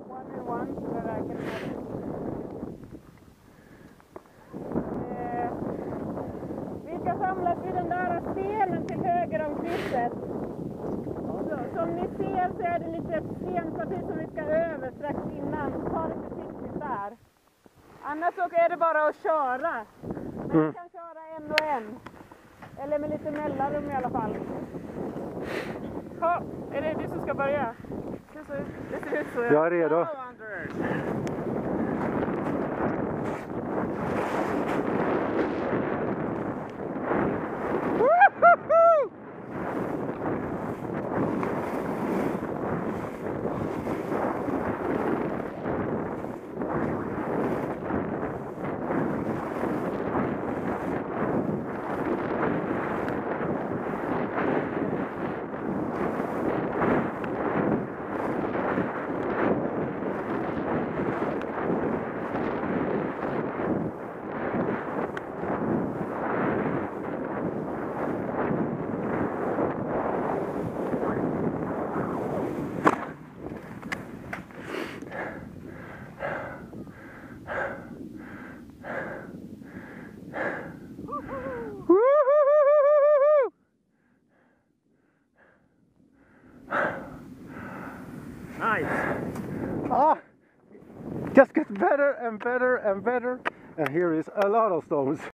one and one that I can imagine. Vi ska samlas vid den där stenen till höger om krysset. Så, som ni ser så är det lite ett stenparti som vi ska över strax innan. Så ta det försiktigt där. Annars så är det bara att köra. Men vi kan köra en och en. Eller med lite mellanrum i alla fall. Ja, är det du som ska börja? Det ser ut så. Jag är redo. Nice. Just get better and better and better. And here is a lot of stones.